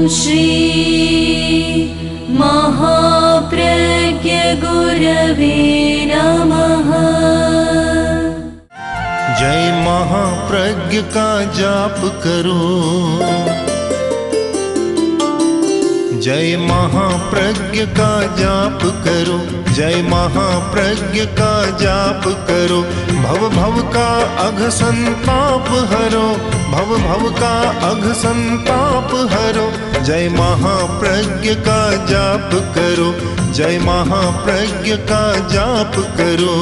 श्री महाप्रज्ञ गुरवे नमः। जय महाप्रज्ञ का जाप करो, जय महाप्रज्ञ का जाप करो, जय महाप्रज्ञ का जाप करो। भव भव का अघ संताप हरो, भव भव का अघ संताप हरो। जय महाप्रज्ञ का जाप करो, जय महाप्रज्ञ का जाप करो।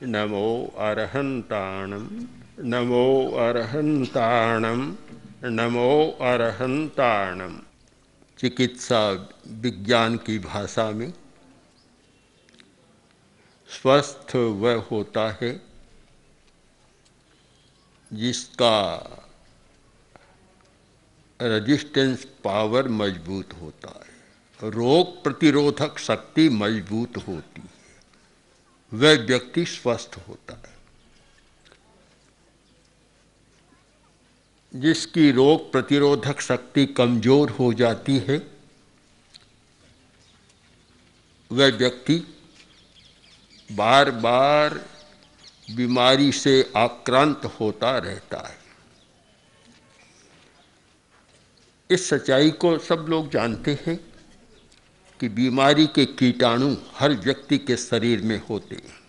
नमो अरहंताणं, नमो अरहंताणं, नमो अरहंताणं। चिकित्सा विज्ञान की भाषा में स्वस्थ वह होता है जिसका रेजिस्टेंस पावर मजबूत होता है, रोग प्रतिरोधक शक्ति मजबूत होती है, वह व्यक्ति स्वस्थ होता है। जिसकी रोग प्रतिरोधक शक्ति कमजोर हो जाती है वह व्यक्ति बार बार बीमारी से आक्रांत होता रहता है। इस सच्चाई को सब लोग जानते हैं कि बीमारी के कीटाणु हर व्यक्ति के शरीर में होते हैं।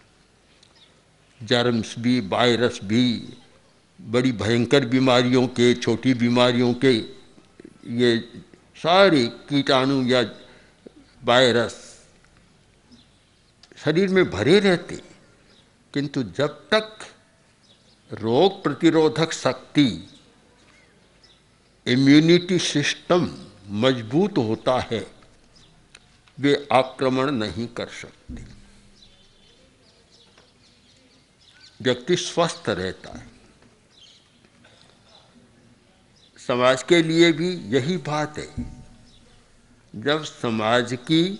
जर्म्स भी, वायरस भी, बड़ी भयंकर बीमारियों के, छोटी बीमारियों के, ये सारे कीटाणु या वायरस शरीर में भरे रहते। किंतु जब तक रोग प्रतिरोधक शक्ति, इम्यूनिटी सिस्टम मजबूत होता है, वे आक्रमण नहीं कर सकते। व्यक्ति स्वस्थ रहता है। समाज के लिए भी यही बात है। जब समाज की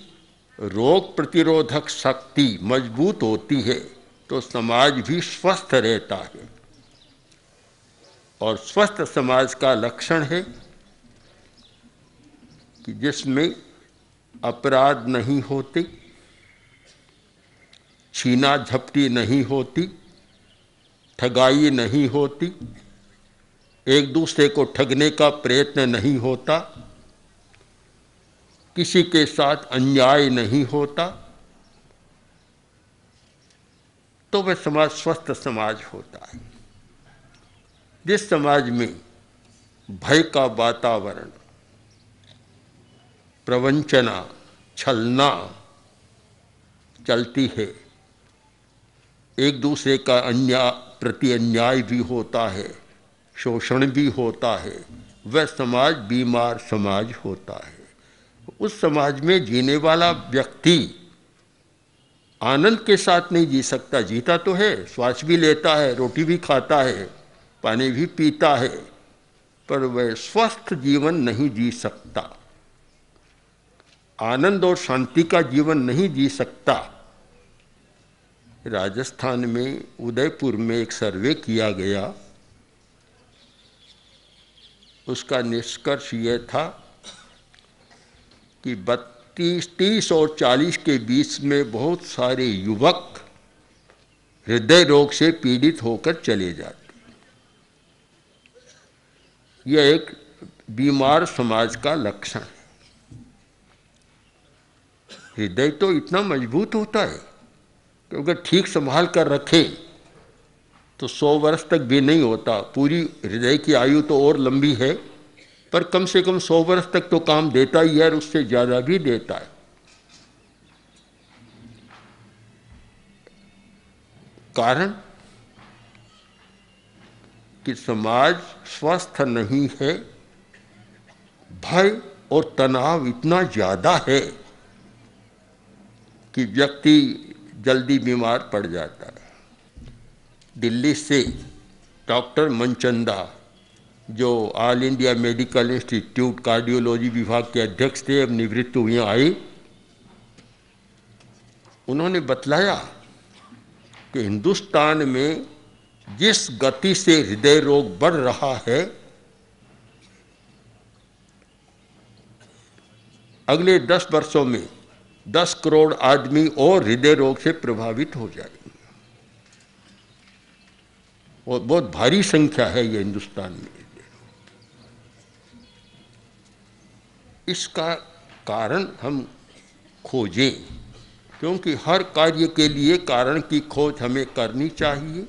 रोग प्रतिरोधक शक्ति मजबूत होती है तो समाज भी स्वस्थ रहता है। और स्वस्थ समाज का लक्षण है कि जिसमें अपराध नहीं होते, छीना झपटी नहीं होती, ठगाई नहीं होती, एक दूसरे को ठगने का प्रयत्न नहीं होता, किसी के साथ अन्याय नहीं होता, तो वह समाज स्वस्थ समाज होता है। जिस समाज में भय का वातावरण, प्रवंचना, छलना चलती है, एक दूसरे का प्रति अन्याय भी होता है, शोषण भी होता है, वह समाज बीमार समाज होता है। उस समाज में जीने वाला व्यक्ति आनंद के साथ नहीं जी सकता। जीता तो है, श्वास भी लेता है, रोटी भी खाता है, पानी भी पीता है, पर वह स्वस्थ जीवन नहीं जी सकता, आनंद और शांति का जीवन नहीं जी सकता। राजस्थान में उदयपुर में एक सर्वे किया गया, उसका निष्कर्ष यह था कि 30 और 40 के बीच में बहुत सारे युवक हृदय रोग से पीड़ित होकर चले जाते। यह एक बीमार समाज का लक्षण है। हृदय तो इतना मजबूत होता है कि अगर ठीक संभाल कर रखे तो 100 वर्ष तक भी नहीं होता। पूरी हृदय की आयु तो और लंबी है, पर कम से कम 100 वर्ष तक तो काम देता ही है और उससे ज़्यादा भी देता है। कारण कि समाज स्वस्थ नहीं है, भय और तनाव इतना ज़्यादा है कि व्यक्ति जल्दी बीमार पड़ जाता है। दिल्ली से डॉक्टर मनचंदा, जो all India medical institute cardiology विभाग के अध्यक्ष थे, अब निवृत्त हुए आए, उन्होंने बतलाया कि हिंदुस्तान में जिस गति से हृदय रोग बढ़ रहा है, अगले 10 वर्षों में 10 करोड़ आदमी और हृदय रोग से प्रभावित हो जाएंगे। और बहुत भारी संख्या है ये हिंदुस्तान में। इसका कारण हम खोजें, क्योंकि हर कार्य के लिए कारण की खोज हमें करनी चाहिए।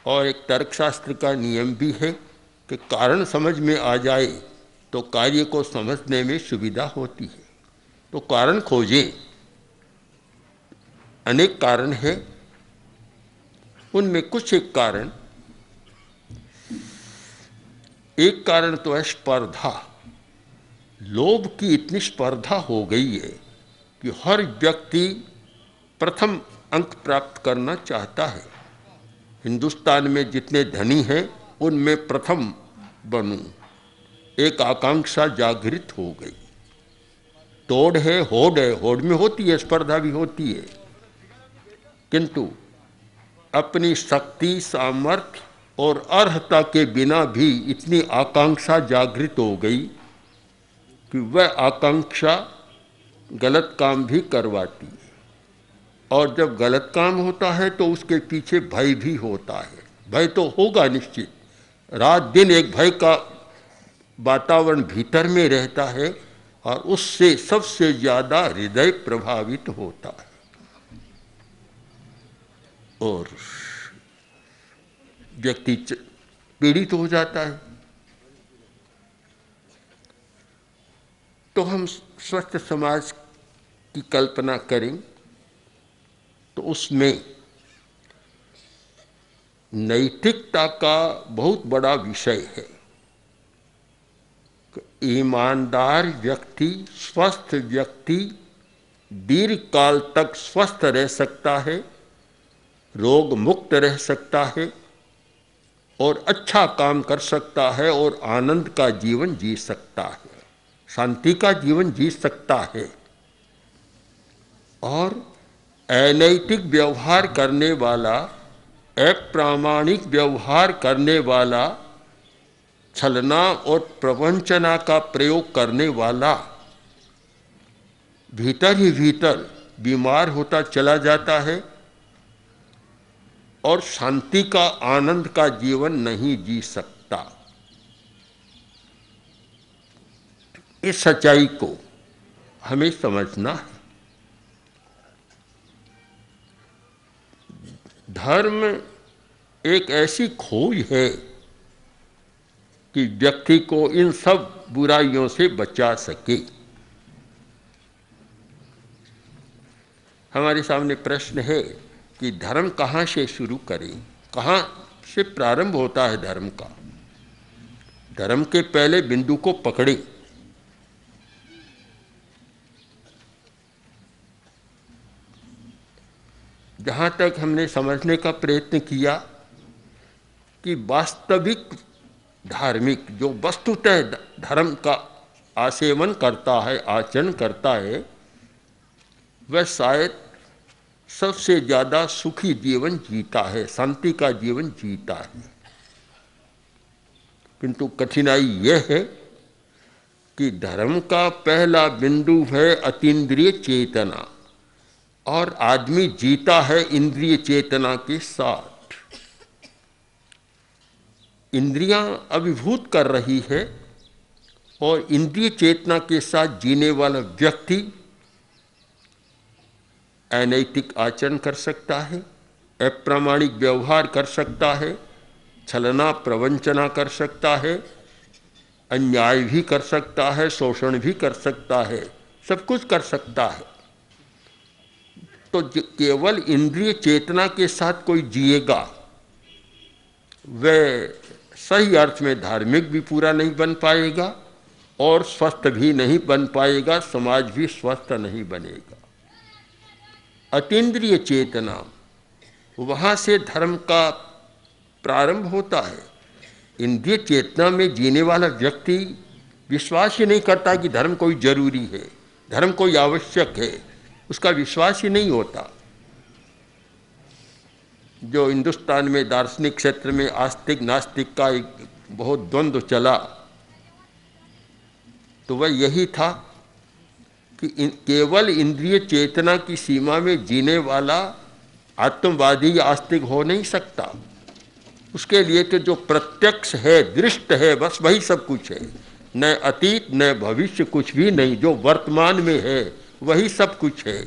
और एक तर्कशास्त्र का नियम भी है कि कारण समझ में आ जाए तो कार्य को समझने में सुविधा होती है। तो कारण खोजें। अनेक कारण है, उनमें कुछ एक कारण तो है स्पर्धा। लोभ की इतनी स्पर्धा हो गई है कि हर व्यक्ति प्रथम अंक प्राप्त करना चाहता है। हिंदुस्तान में जितने धनी हैं उनमें प्रथम बनूं, एक आकांक्षा जागृत हो गई। तोड़ है, होड़ में होती है, स्पर्धा भी होती है, किंतु अपनी शक्ति, सामर्थ्य और अर्हता के बिना भी इतनी आकांक्षा जागृत हो गई कि वह आकांक्षा गलत काम भी करवाती है। और जब गलत काम होता है तो उसके पीछे भय भी होता है। भय तो होगा निश्चित, रात दिन एक भय का वातावरण भीतर में रहता है और उससे सबसे ज़्यादा हृदय प्रभावित होता है और व्यक्ति पीड़ित हो जाता है। तो हम स्वस्थ समाज की कल्पना करें तो उसमें नैतिकता का बहुत बड़ा विषय है। ईमानदार व्यक्ति, स्वस्थ व्यक्ति दीर्घ काल तक स्वस्थ रह सकता है, रोग मुक्त रह सकता है और अच्छा काम कर सकता है और आनंद का जीवन जी सकता है, शांति का जीवन जी सकता है। और अनैतिक व्यवहार करने वाला, अप्रामाणिक व्यवहार करने वाला, छलना और प्रवंचना का प्रयोग करने वाला भीतर ही भीतर बीमार होता चला जाता है और शांति का, आनंद का जीवन नहीं जी सकता। इस सच्चाई को हमें समझना है। धर्म एक ऐसी खोज है कि व्यक्ति को इन सब बुराइयों से बचा सके। हमारे सामने प्रश्न है कि धर्म कहाँ से शुरू करें, कहाँ से प्रारंभ होता है धर्म का। धर्म के पहले बिंदु को पकड़ें। जहाँ तक हमने समझने का प्रयत्न किया कि वास्तविक धार्मिक जो वस्तुतः धर्म का आसेवन करता है, आचरण करता है, वह शायद सबसे ज़्यादा सुखी जीवन जीता है, शांति का जीवन जीता है। किंतु कठिनाई यह है कि धर्म का पहला बिंदु है अतीन्द्रिय चेतना और आदमी जीता है इंद्रिय चेतना के साथ। इंद्रियां अभिभूत कर रही है और इंद्रिय चेतना के साथ जीने वाला व्यक्ति अनैतिक आचरण कर सकता है, अप्रामाणिक व्यवहार कर सकता है, छलना प्रवंचना कर सकता है, अन्याय भी कर सकता है, शोषण भी कर सकता है, सब कुछ कर सकता है। तो केवल इंद्रिय चेतना के साथ कोई जिएगा वह सही अर्थ में धार्मिक भी पूरा नहीं बन पाएगा और स्वस्थ भी नहीं बन पाएगा, समाज भी स्वस्थ नहीं बनेगा। अतीन्द्रिय चेतना, वहाँ से धर्म का प्रारंभ होता है। इंद्रिय चेतना में जीने वाला व्यक्ति विश्वास ही नहीं करता कि धर्म कोई जरूरी है, धर्म कोई आवश्यक है, उसका विश्वास ही नहीं होता। जो हिंदुस्तान में दार्शनिक क्षेत्र में आस्तिक नास्तिक का एक बहुत द्वंद्व चला, तो वह यही था कि केवल इंद्रिय चेतना की सीमा में जीने वाला आत्मवादी या आस्तिक हो नहीं सकता। उसके लिए तो जो प्रत्यक्ष है, दृष्ट है, बस वही सब कुछ है। न अतीत न भविष्य कुछ भी नहीं, जो वर्तमान में है वही सब कुछ है।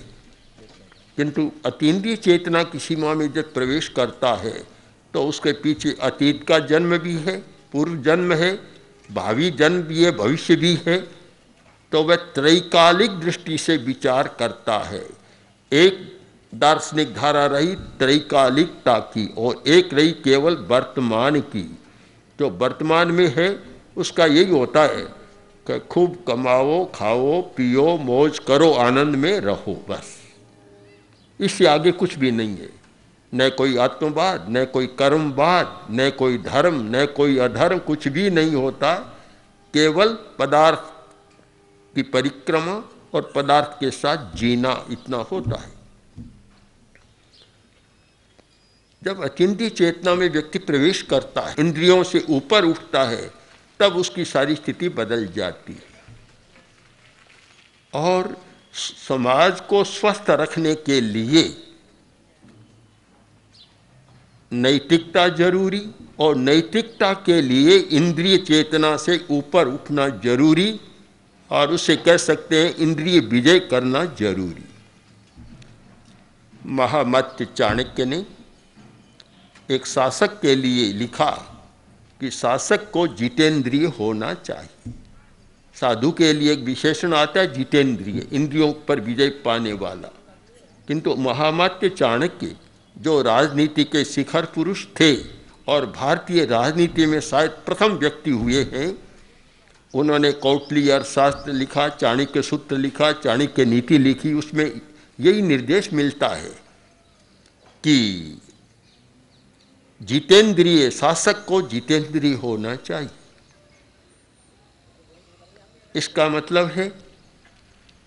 किंतु अतीन्द्रिय चेतना की सीमा में जब प्रवेश करता है तो उसके पीछे अतीत का जन्म भी है, पूर्व जन्म है, भावी जन्म भी है, भविष्य भी है। तो वह त्रैकालिक दृष्टि से विचार करता है। एक दार्शनिक धारा रही त्रैकालिकता की और एक रही केवल वर्तमान की। जो वर्तमान में है उसका यही होता है कि खूब कमाओ, खाओ, पियो, मौज करो, आनंद में रहो, बस। इससे आगे कुछ भी नहीं है। न कोई आत्मवाद, न कोई कर्मवाद, न कोई धर्म, न कोई अधर्म, कुछ भी नहीं होता। केवल पदार्थ की परिक्रमा और पदार्थ के साथ जीना, इतना होता है। जब अचिंत्य चेतना में व्यक्ति प्रवेश करता है, इंद्रियों से ऊपर उठता है, तब उसकी सारी स्थिति बदल जाती है। और समाज को स्वस्थ रखने के लिए नैतिकता जरूरी, और नैतिकता के लिए इंद्रिय चेतना से ऊपर उठना जरूरी, और उसे कह सकते हैं इंद्रिय विजय करना जरूरी। महामत्य चाणक्य ने एक शासक के लिए लिखा कि शासक को जितेंद्रिय होना चाहिए। साधु के लिए एक विशेषण आता है जितेंद्रिय, इंद्रियों पर विजय पाने वाला। किंतु महामत्य चाणक्य जो राजनीति के शिखर पुरुष थे और भारतीय राजनीति में शायद प्रथम व्यक्ति हुए हैं, उन्होंने कौटिल्य अर्थशास्त्र लिखा, चाणक्य सूत्र लिखा, चाणक्य नीति लिखी। उसमें यही निर्देश मिलता है कि जितेंद्रिय, शासक को जितेंद्रिय होना चाहिए। इसका मतलब है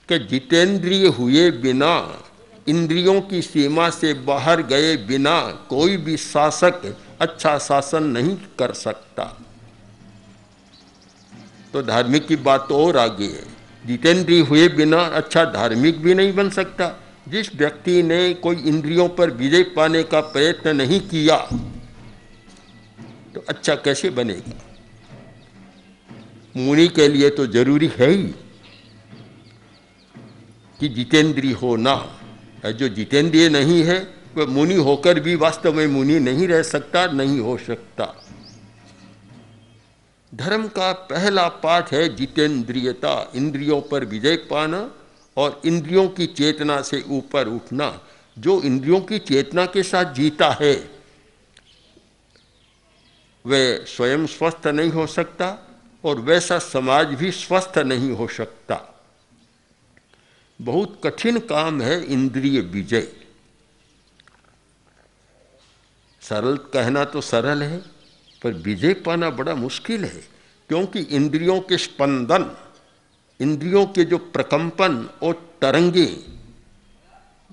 कि जितेंद्रिय हुए बिना, इंद्रियों की सीमा से बाहर गए बिना कोई भी शासक अच्छा शासन नहीं कर सकता। तो धार्मिक की बात तो और आगे है। जितेंद्रिय हुए बिना अच्छा धार्मिक भी नहीं बन सकता। जिस व्यक्ति ने कोई इंद्रियों पर विजय पाने का प्रयत्न नहीं किया तो अच्छा कैसे बनेगा। मुनि के लिए तो जरूरी है ही कि जितेंद्रिय होना। जो जितेंद्रिय नहीं है वह मुनि होकर भी वास्तव में मुनि नहीं रह सकता, नहीं हो सकता। धर्म का पहला पाठ है जितेंद्रियता, इंद्रियों पर विजय पाना और इंद्रियों की चेतना से ऊपर उठना। जो इंद्रियों की चेतना के साथ जीता है वह स्वयं स्वस्थ नहीं हो सकता और वैसा समाज भी स्वस्थ नहीं हो सकता। बहुत कठिन काम है इंद्रिय विजय। सरल कहना तो सरल है, पर विजय पाना बड़ा मुश्किल है। क्योंकि इंद्रियों के स्पंदन, इंद्रियों के जो प्रकंपन और तरंगे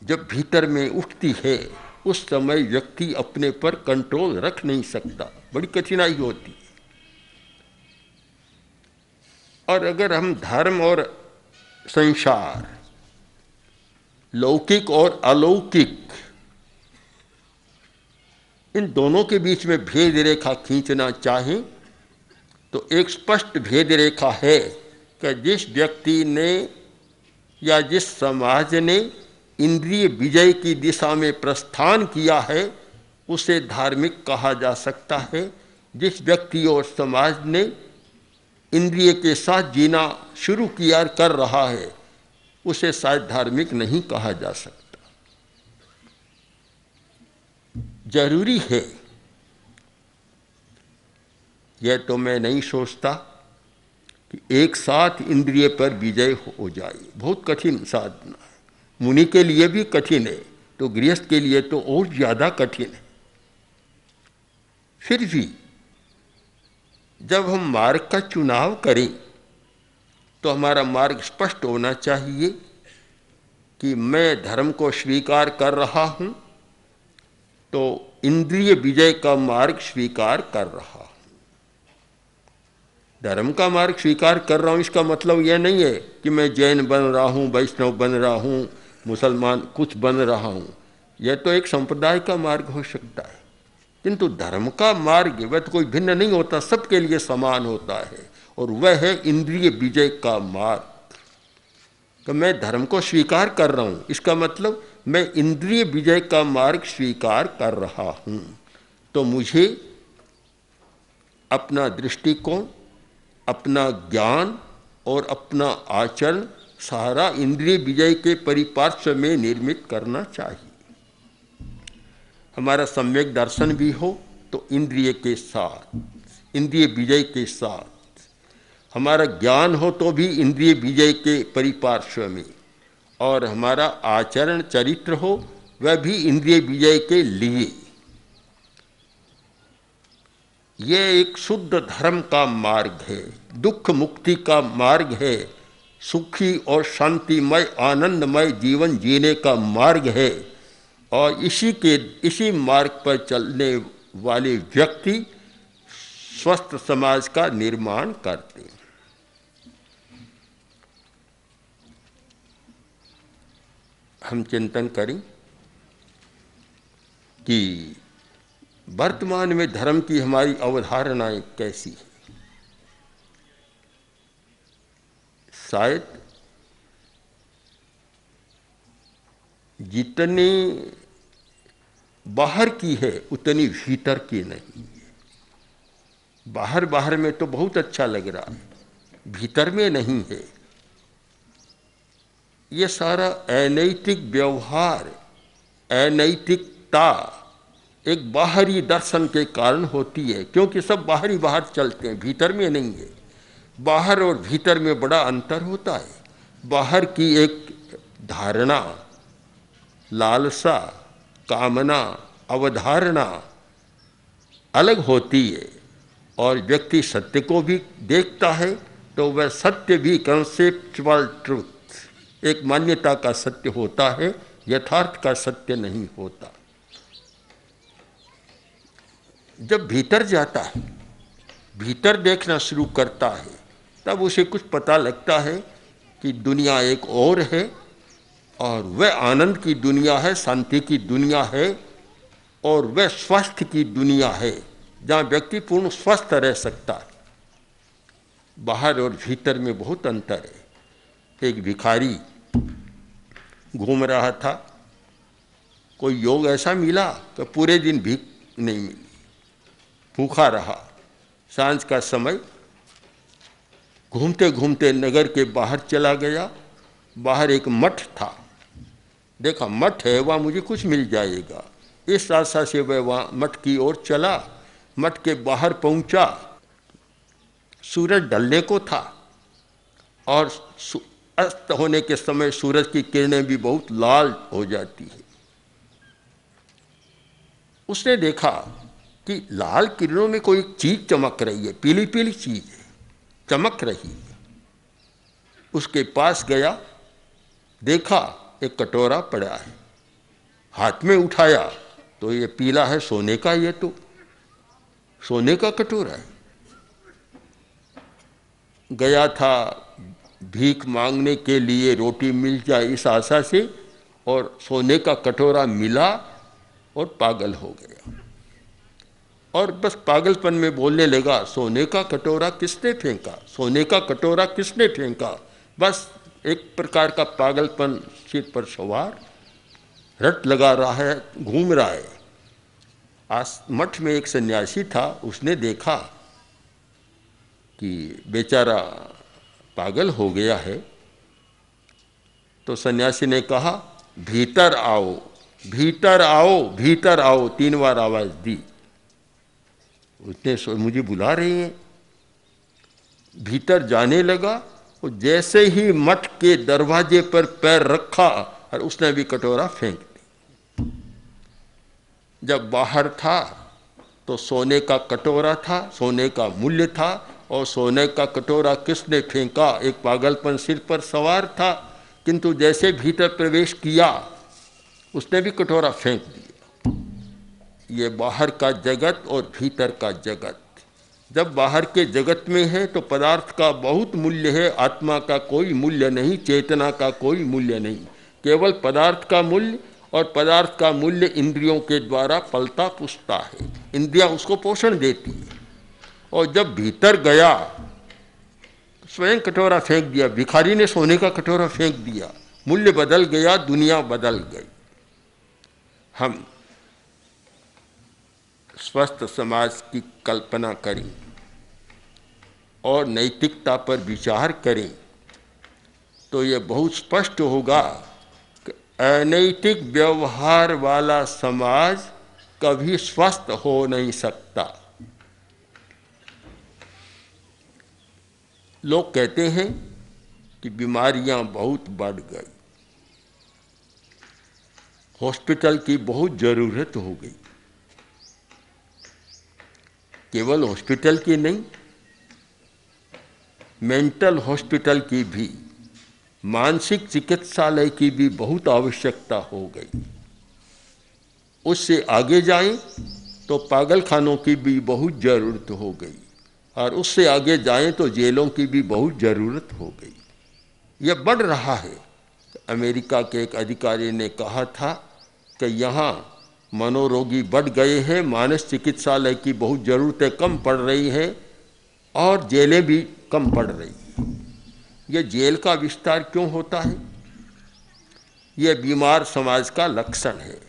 जब भीतर में उठती है, उस समय व्यक्ति अपने पर कंट्रोल रख नहीं सकता, बड़ी कठिनाई होती है। और अगर हम धर्म और संसार, लौकिक और अलौकिक, इन दोनों के बीच में भेद रेखा खींचना चाहें तो एक स्पष्ट भेद रेखा है कि जिस व्यक्ति ने या जिस समाज ने इंद्रिय विजय की दिशा में प्रस्थान किया है उसे धार्मिक कहा जा सकता है। जिस व्यक्ति और समाज ने इंद्रिय के साथ जीना शुरू किया कर रहा है उसे शायद धार्मिक नहीं कहा जा सकता। जरूरी है, यह तो मैं नहीं सोचता कि एक साथ इंद्रिय पर विजय हो जाए। बहुत कठिन साधना है, मुनि के लिए भी कठिन है। तो गृहस्थ के लिए तो और ज़्यादा कठिन है। फिर भी जब हम मार्ग का चुनाव करें तो हमारा मार्ग स्पष्ट होना चाहिए कि मैं धर्म को स्वीकार कर रहा हूँ तो इंद्रिय विजय का मार्ग स्वीकार कर रहा हूँ। धर्म का मार्ग स्वीकार कर रहा हूँ इसका मतलब यह नहीं है कि मैं जैन बन रहा हूँ, वैष्णव बन रहा हूँ, मुसलमान कुछ बन रहा हूँ। यह तो एक संप्रदाय का मार्ग हो सकता है, किंतु धर्म का मार्ग वह तो कोई भिन्न नहीं होता, सबके लिए समान होता है, और वह है इंद्रिय विजय का मार्ग। तो मैं धर्म को स्वीकार कर रहा हूँ इसका मतलब मैं इंद्रिय विजय का मार्ग स्वीकार कर रहा हूँ। तो मुझे अपना दृष्टिकोण, अपना ज्ञान और अपना आचरण सारा इंद्रिय विजय के परिपार्श्व में निर्मित करना चाहिए। हमारा सम्यक दर्शन भी हो तो इंद्रिय के साथ, इंद्रिय विजय के साथ, हमारा ज्ञान हो तो भी इंद्रिय विजय के परिपार्श्व में, और हमारा आचरण चरित्र हो वह भी इंद्रिय विजय के लिए। यह एक शुद्ध धर्म का मार्ग है, दुख मुक्ति का मार्ग है, सुखी और शांतिमय आनंदमय जीवन जीने का मार्ग है, और इसी मार्ग पर चलने वाले व्यक्ति स्वस्थ समाज का निर्माण करते हैं। हम चिंतन करें कि वर्तमान में धर्म की हमारी अवधारणाएं कैसी है। शायद जितनी बाहर की है उतनी भीतर की नहीं है। बाहर में तो बहुत अच्छा लग रहा है, भीतर में नहीं है। ये सारा अनैतिक व्यवहार, अनैतिकता एक बाहरी दर्शन के कारण होती है, क्योंकि सब बाहर चलते हैं, भीतर में नहीं है। बाहर और भीतर में बड़ा अंतर होता है। बाहर की एक धारणा, लालसा, कामना, अवधारणा अलग होती है, और व्यक्ति सत्य को भी देखता है तो वह सत्य भी कंसेप्चुअल ट्रूथ, एक मान्यता का सत्य होता है, यथार्थ का सत्य नहीं होता। जब भीतर जाता है, भीतर देखना शुरू करता है, तब उसे कुछ पता लगता है कि दुनिया एक और है, और वह आनंद की दुनिया है, शांति की दुनिया है, और वह स्वास्थ्य की दुनिया है जहाँ व्यक्ति पूर्ण स्वस्थ रह सकता है। बाहर और भीतर में बहुत अंतर है। एक भिखारी घूम रहा था, कोई योग ऐसा मिला कि पूरे दिन भीख नहीं मिली, भूखा रहा। सांझ का समय घूमते घूमते नगर के बाहर चला गया। बाहर एक मठ था, देखा मठ है, वहाँ मुझे कुछ मिल जाएगा। इस आशा से वह वहाँ मठ की ओर चला। मठ के बाहर पहुँचा, सूरज ढलने को था, और अस्त होने के समय सूरज की किरणें भी बहुत लाल हो जाती है। उसने देखा कि लाल किरणों में कोई चीज चमक रही है, पीली पीली चीज है, चमक रही है। उसके पास गया, देखा एक कटोरा पड़ा है, हाथ में उठाया तो ये पीला है, सोने का, ये तो सोने का कटोरा है। गया था भीख मांगने के लिए, रोटी मिल जाए इस आशा से, और सोने का कटोरा मिला और पागल हो गया। और बस पागलपन में बोलने लगा, सोने का कटोरा किसने फेंका, सोने का कटोरा किसने फेंका। बस एक प्रकार का पागलपन सिर पर सवार, रट लगा रहा है, घूम रहा है। मठ में एक सन्यासी था, उसने देखा कि बेचारा पागल हो गया है, तो सन्यासी ने कहा, भीतर आओ, भीतर आओ, भीतर आओ, 3 बार आवाज दी। उसने मुझे बुला रही हैं। भीतर जाने लगा, और जैसे ही मठ के दरवाजे पर पैर रखा और उसने भी कटोरा फेंक दी। जब बाहर था तो सोने का कटोरा था, सोने का मूल्य था, और सोने का कटोरा किसने फेंका? एक पागलपन सिर पर सवार था, किंतु जैसे भीतर प्रवेश किया उसने भी कटोरा फेंक दिया। ये बाहर का जगत और भीतर का जगत। जब बाहर के जगत में है तो पदार्थ का बहुत मूल्य है, आत्मा का कोई मूल्य नहीं, चेतना का कोई मूल्य नहीं, केवल पदार्थ का मूल्य, और पदार्थ का मूल्य इंद्रियों के द्वारा पलता पुछता है, इंद्रियां उसको पोषण देती है। और जब भीतर गया स्वयं कटोरा फेंक दिया, भिखारी ने सोने का कटोरा फेंक दिया, मूल्य बदल गया, दुनिया बदल गई। हम स्वस्थ समाज की कल्पना करें और नैतिकता पर विचार करें तो ये बहुत स्पष्ट होगा कि अनैतिक व्यवहार वाला समाज कभी स्वस्थ हो नहीं सकता। लोग कहते हैं कि बीमारियां बहुत बढ़ गई, हॉस्पिटल की बहुत ज़रूरत हो गई। केवल हॉस्पिटल की नहीं, मेंटल हॉस्पिटल की भी, मानसिक चिकित्सालय की भी बहुत आवश्यकता हो गई। उससे आगे जाएं तो पागलखानों की भी बहुत ज़रूरत हो गई, और उससे आगे जाएं तो जेलों की भी बहुत ज़रूरत हो गई। यह बढ़ रहा है। अमेरिका के एक अधिकारी ने कहा था कि यहाँ मनोरोगी बढ़ गए हैं, मानस चिकित्सालय की बहुत ज़रूरतें कम पड़ रही हैं, और जेलें भी कम पड़ रही हैं। यह जेल का विस्तार क्यों होता है? यह बीमार समाज का लक्षण है।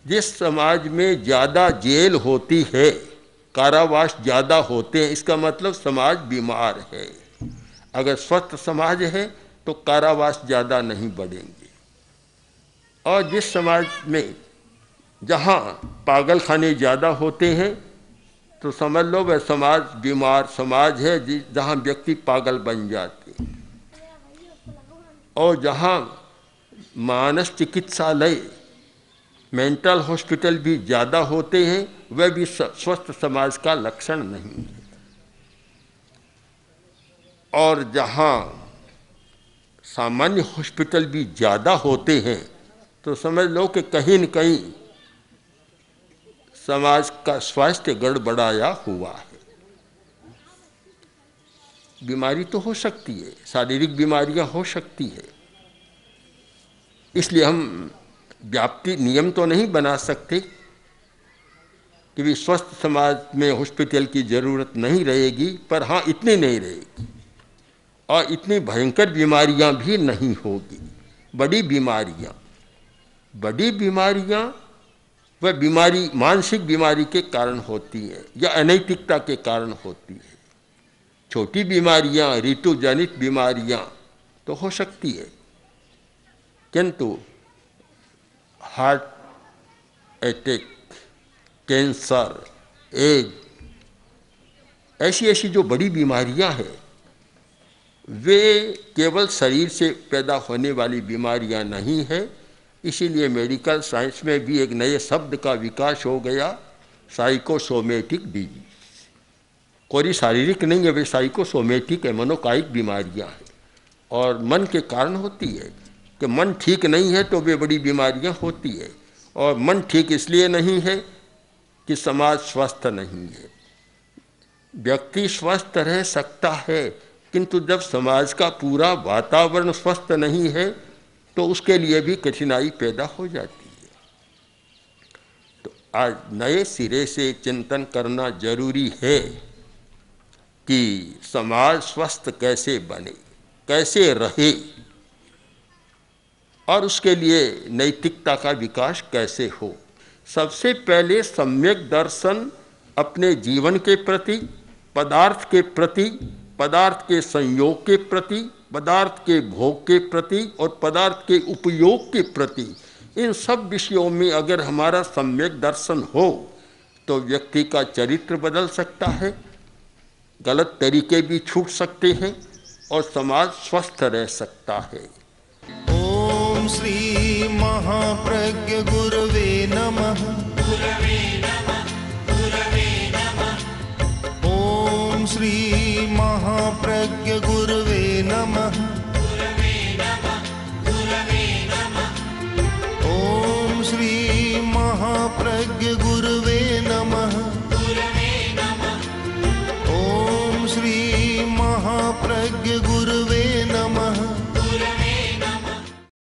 जिस समाज में ज़्यादा जेल होती है, कारावास ज़्यादा होते हैं, इसका मतलब समाज बीमार है। अगर स्वस्थ समाज है तो कारावास ज़्यादा नहीं बढ़ेंगे। और जिस समाज में जहाँ पागलखाने ज़्यादा होते हैं तो समझ लो वह समाज बीमार समाज है, जहाँ व्यक्ति पागल बन जाते हैं। और जहाँ मानस चिकित्सालय, मेंटल हॉस्पिटल भी ज़्यादा होते हैं, वह भी स्वस्थ समाज का लक्षण नहीं है। और जहाँ सामान्य हॉस्पिटल भी ज़्यादा होते हैं तो समझ लो कि कहीं न कहीं समाज का स्वास्थ्य गड़बड़ाया हुआ है। बीमारी तो हो सकती है, शारीरिक बीमारियां हो सकती है, इसलिए हम व्याप्ति नियम तो नहीं बना सकते कि भी स्वस्थ समाज में हॉस्पिटल की ज़रूरत नहीं रहेगी, पर हाँ इतनी नहीं रहेगी और इतनी भयंकर बीमारियां भी नहीं होगी। बड़ी बीमारियां वह बीमारी मानसिक बीमारी के कारण होती है या अनैतिकता के कारण होती है। छोटी बीमारियां, ऋतुजनित बीमारियां तो हो सकती है, किंतु हार्ट अटैक, कैंसर, एड्स, ऐसी जो बड़ी बीमारियां हैं वे केवल शरीर से पैदा होने वाली बीमारियां नहीं है। इसीलिए मेडिकल साइंस में भी एक नए शब्द का विकास हो गया, साइकोसोमेटिक डिजीज। कोई शारीरिक नहीं है, वे साइकोसोमेटिक है, मनोकायिक बीमारियां हैं और मन के कारण होती है कि मन ठीक नहीं है तो वे बड़ी बीमारियां होती है। और मन ठीक इसलिए नहीं है कि समाज स्वस्थ नहीं है। व्यक्ति स्वस्थ रह सकता है, किंतु जब समाज का पूरा वातावरण स्वस्थ नहीं है तो उसके लिए भी कठिनाई पैदा हो जाती है। तो आज नए सिरे से चिंतन करना जरूरी है कि समाज स्वस्थ कैसे बने, कैसे रहे, और उसके लिए नैतिकता का विकास कैसे हो। सबसे पहले सम्यक दर्शन अपने जीवन के प्रति, पदार्थ के प्रति, पदार्थ के संयोग के प्रति, पदार्थ के भोग के प्रति और पदार्थ के उपयोग के प्रति, इन सब विषयों में अगर हमारा सम्यक दर्शन हो तो व्यक्ति का चरित्र बदल सकता है, गलत तरीके भी छूट सकते हैं और समाज स्वस्थ रह सकता है। ओम श्री महाप्रज्ञ गुरवे नमः। गुरवे नमः